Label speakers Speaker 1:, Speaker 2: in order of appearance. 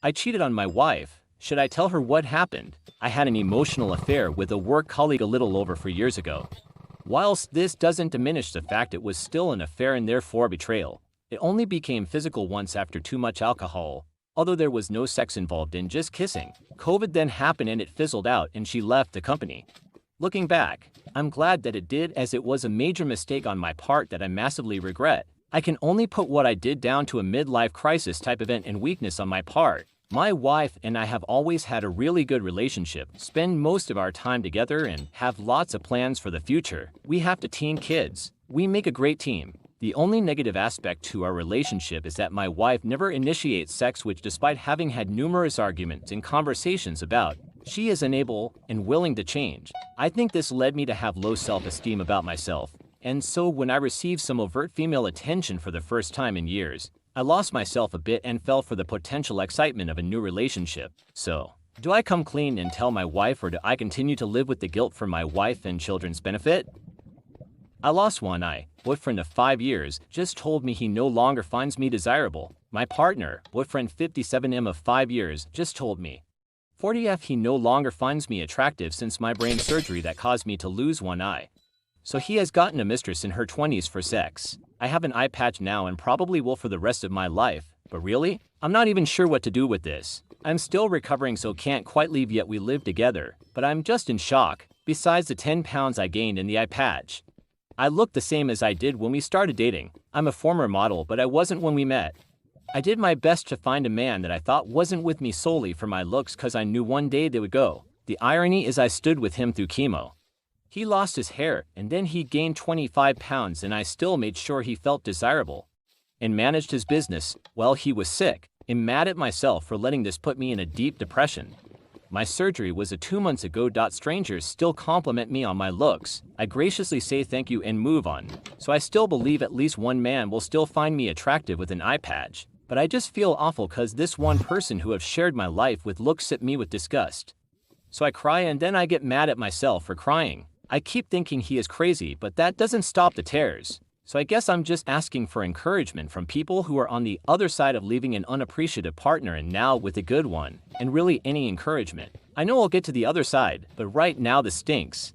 Speaker 1: I cheated on my wife. Should I tell her what happened? I had an emotional affair with a work colleague a little over 4 years ago. Whilst this doesn't diminish the fact it was still an affair and therefore betrayal, it only became physical once after too much alcohol. Although there was no sex involved in just kissing, COVID then happened and it fizzled out and she left the company. Looking back, I'm glad that it did, as it was a major mistake on my part that I massively regret. I can only put what I did down to a midlife crisis type event and weakness on my part. My wife and I have always had a really good relationship, spend most of our time together and have lots of plans for the future. We have teen kids. We make a great team. The only negative aspect to our relationship is that my wife never initiates sex, which, despite having had numerous arguments and conversations about, she is unable and willing to change. I think this led me to have low self-esteem about myself, and so when I received some overt female attention for the first time in years, I lost myself a bit and fell for the potential excitement of a new relationship. So, do I come clean and tell my wife, or do I continue to live with the guilt for my wife and children's benefit? I lost one boyfriend of 5 years, just told me he no longer finds me desirable. My partner, boyfriend 57M of 5 years, just told me 40F he no longer finds me attractive since my brain surgery that caused me to lose one eye. So he has gotten a mistress in her 20s for sex. I have an eye patch now and probably will for the rest of my life. But really? I'm not even sure what to do with this. I'm still recovering, so can't quite leave yet. We live together, but I'm just in shock. Besides the 10 pounds I gained in the eye patch, I look the same as I did when we started dating. I'm a former model, but I wasn't when we met. I did my best to find a man that I thought wasn't with me solely for my looks, cause I knew one day they would go. The irony is I stood with him through chemo. He lost his hair, and then he gained 25 pounds, and I still made sure he felt desirable. And managed his business while he was sick. I'm mad at myself for letting this put me in a deep depression. My surgery was 2 months ago. Strangers still compliment me on my looks. I graciously say thank you and move on. So I still believe at least one man will still find me attractive with an eye patch. But I just feel awful cause this one person who have shared my life with looks at me with disgust. So I cry and then I get mad at myself for crying. I keep thinking he is crazy, but that doesn't stop the tears. So I guess I'm just asking for encouragement from people who are on the other side of leaving an unappreciative partner and now with a good one, and really any encouragement. I know I'll get to the other side, but right now this stinks.